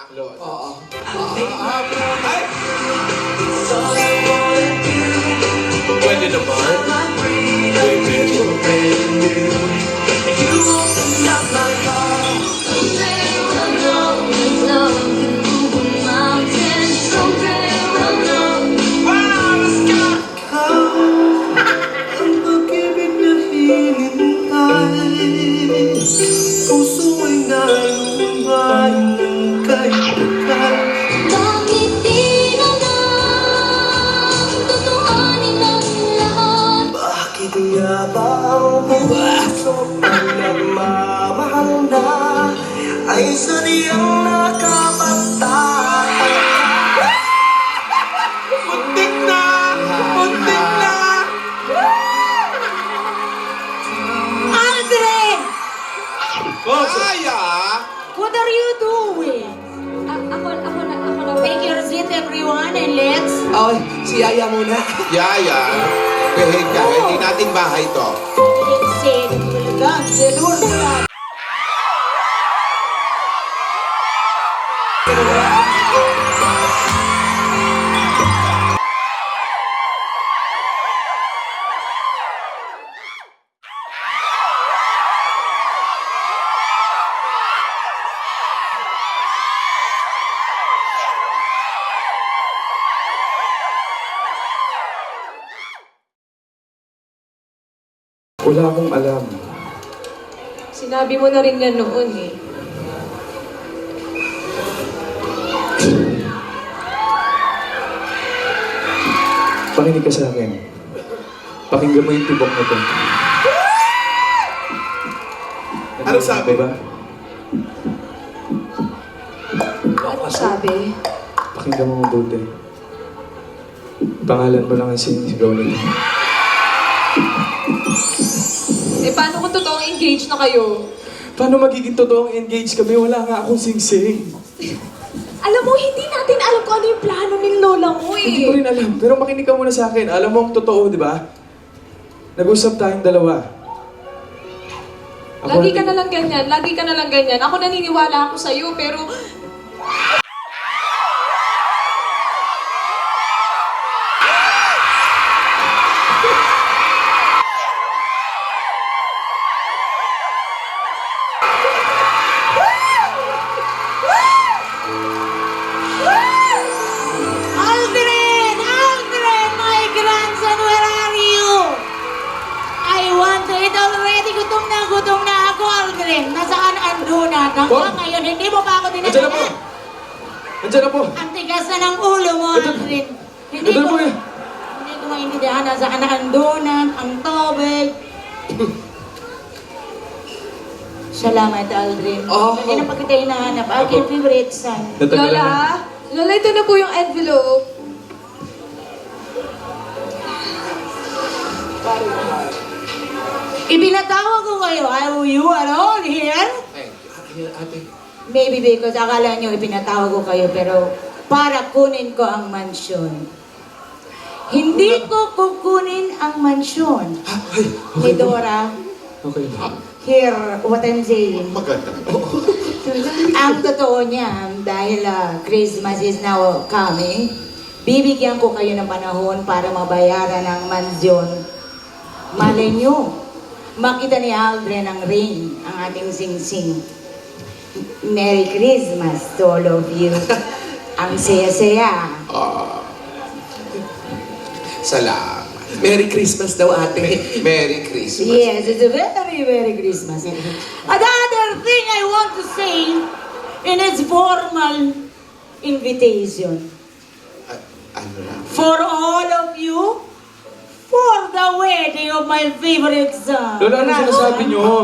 Oo. Ay! Pwede naman. Pwede. Wow, let's go! Ang pag-ibig na hinintay, puso ay nalumbay ng kahit tagal. Bakit di na lang tutuhanin ang lahat? Bakit nga ba ang puso ang nagmamahal na ay sadyang nakapagtataka? Muntik na! Muntik na! Aldrin! Oh, kaya! What are you doing? Ako na. Take your seat, everyone, and let's... Oh, si Yaya muna. Yaya, behave ka. Hindi natin bahay to. Let's say, dance, Lord. Wala akong alam. Sinabi mo na rin yan noon eh. Pakinig ka sa akin. Pakinggan mo yung tibok na to. Ano sabi? Ba? Ano sabi? Pakinggan mo mabuti. Pangalan mo lang ang sinisigaw nito. Eh, paano kung totoong engaged na kayo? Paano magiging totoong engaged kami? Wala nga akong sing-sing. Alam mo, hindi natin alam kung ano yung plano ng lola mo Hindi ko eh. rin alam. Pero makinig ka muna sa akin. Alam mo ang totoo, di ba? Nag-usap tayong dalawa. Lagi ka na lang ganyan. Ako naniniwala ako sa'yo, pero... Aldrin, my grandson, where are you? I want to eat already. Gutom na ako, Aldrin. Nasaan ang donut? Hanggang ngayon, hindi mo pa ako Nandiyan na po! dinadala. Nandiyan na po! Ang tigas na ng ulo mo, Aldrin. Hindi Nandiyan ko, po eh! hindi ko maintindihan. Nasaan ang donut, ang tubig. Salamat, Aldrin. Oh. Hindi na pa kita hinahanap. Aking favorite son. Natagalan na. Lola, ito na po yung envelope. Ibinatawag ko kayo. Are you alone here? Ate. Maybe because akala nyo ipinatawag ko kayo, pero para kunin ko ang mansyon. Hindi ko kukunin ang mansyon. Ay, Ni okay po. Dora, Okay po. hear what I'm saying. Maganda. Ang totoo niyan, dahil Christmas is now coming, bibigyan ko kayo ng panahon para mabayaran ang mansyon. Malay nyo, makita ni Aldrin ang ring, ang ating sing-sing. Merry Christmas to all of you. Ang saya-saya. Salamat. Merry Christmas daw, ate. Merry Christmas. Yes, it's a very, very Christmas. Another thing I want to say in its formal invitation. Ano lang? For all of you, for the wedding of my favorite son. Lola, ano sinasabi nyo?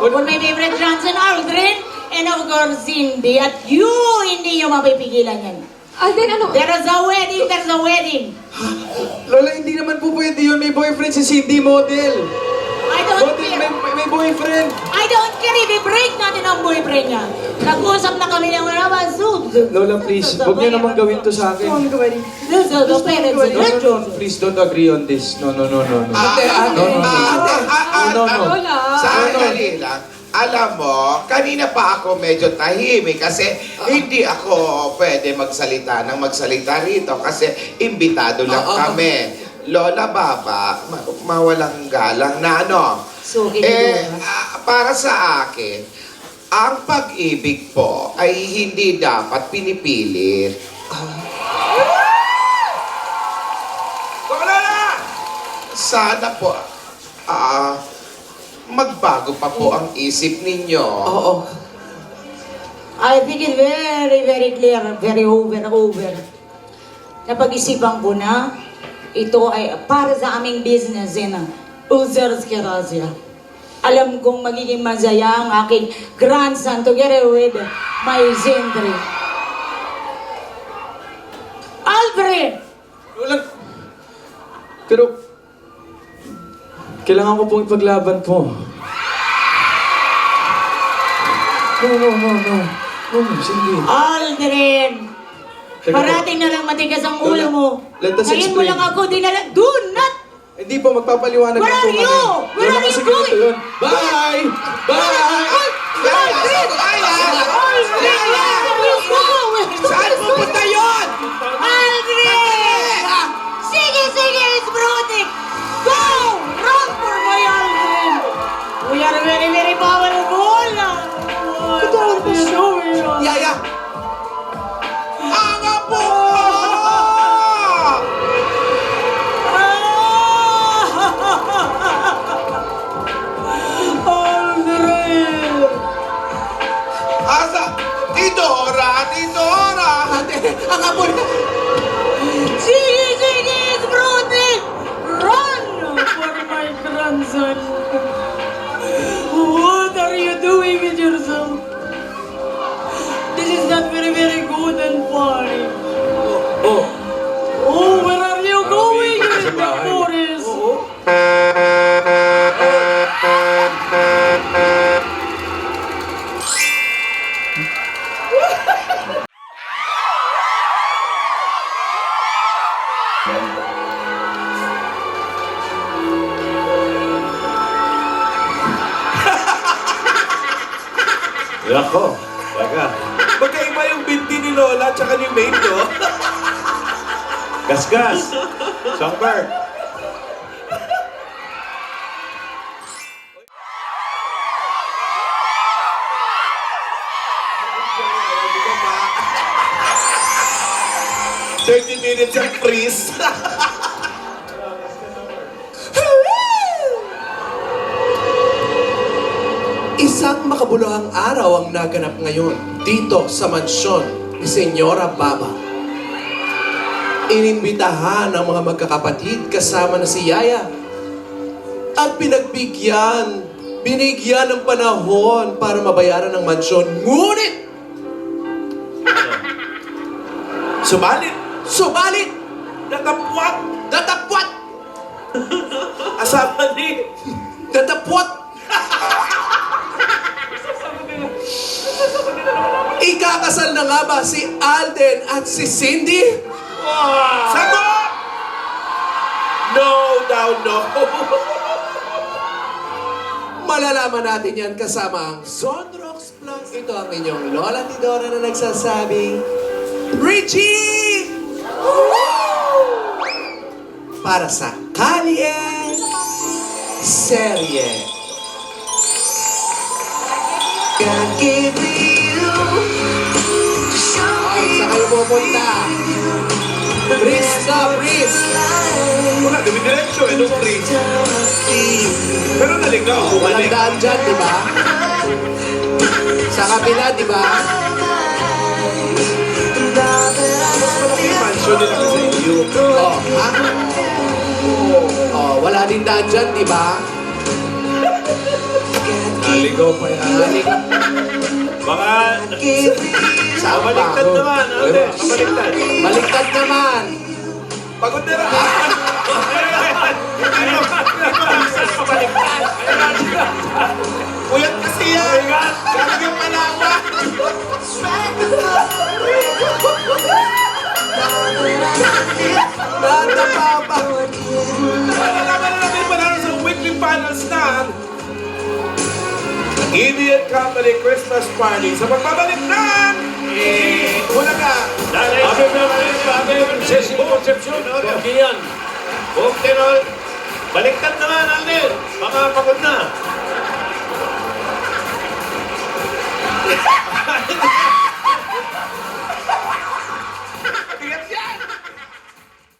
For my favorite grandson, Aldrin, and of course, Cindy. At you, hindi nyo mapipigilan yan. Alden, ano? There's a wedding. Lola, hindi naman po pwede yun. May boyfriend si Cindy, model. I don't Model, care. may boyfriend. I don't care if i-break natin ang boyfriend niya. Nag-usap na kami ng mga masud. Lola, please, huwag niyo naman gawin to sa akin. This is the parents in No, the church. please don't agree on this. No. Ate, ate. No. Ah, No. Lola. Sandali lang. Alam mo, kanina pa ako medyo tahimik kasi hindi ako pwede magsalita rito kasi imbitado lang kami. Lola Baba, mawalang galang na ano. So, hindi Para sa akin, ang pag-ibig po ay hindi dapat pinipilit. Sana po, magbago pa po ang isip ninyo. Oo. I think it's very, very clear, very over. Napag-isipan ko na, ito ay para sa aming business na Uzers Kerazia. Alam kong magiging masaya ang aking grandson together with my Zendri. Alfred! Walang... Pero... Kailangan ko pong ipaglaban po. No. Sige. Aldrin! Teka po. Parating na lang matigas ang ulo mo. Let us Ngayon mo explain. lang ako dinala. Do not! Hindi po, magpapaliwanag Where lang po are you? kami. Where Lola, are you kasi ganito going? yun. Bye! Bye! Aldrin! Saan pupunta yun? Aldrin! Sige, it's Brody! Go! Run for my Aldrin! We are very, very powerful! Yaya! Ang apo! Aldrin! Asa? Tidora! Ate, ang apo na. Sige, it's Brody! Run for my grandson! What are you doing with yourself? This is not very, very good and funny. Oh, where are you going in the forest? Yako, teka. Magkaiba yung binti ni Lola at saka ni Maine, no? Gasgas! Songbird! Minutes ang freeze. Isang makabuluhang araw ang naganap ngayon dito sa mansyon ni Senyora Baba. Inimbitahan ang mga magkakapatid kasama na si Yaya at binigyan ng panahon para mabayaran ang mansyon. Ngunit, subalit, datapwat, Asama ni... datapwat, ikakasal na nga ba si Alden at si Cindy? Sagot! No, no. Malalaman natin yan kasama ang Zonrox Plus. Ito ang inyong Lola Tidora na nagsasabing, Richie! Para sa Kalye Serye. God gave me you to show Saan me kayo pupunta? Breeze na, breeze! Wala, dumidiretso eh, nung free. Pero naligaw, Walang bumalik. daan dyan, di ba? Sa kabila, di ba? Yung mansion nila kasi yung... Oh, ha? Oh, wala din daan dyan, di ba? Naligaw pa yan. Mga... Saan ba Kabaliktad ako? naman, ate. Kabaliktad. Baliktad naman! Pagod na rin. Puyat kasi yan. Galing yung palawa. Nanda Papa! Nalaman na natin pala sa weekly panels na EB and Company Christmas Party sa pagbabalik ng Bulaga. Happy birthday, Happy Cecil Concepcion. Yan. Buong tenor. Baliktad naman, Alden. Mga pagod na.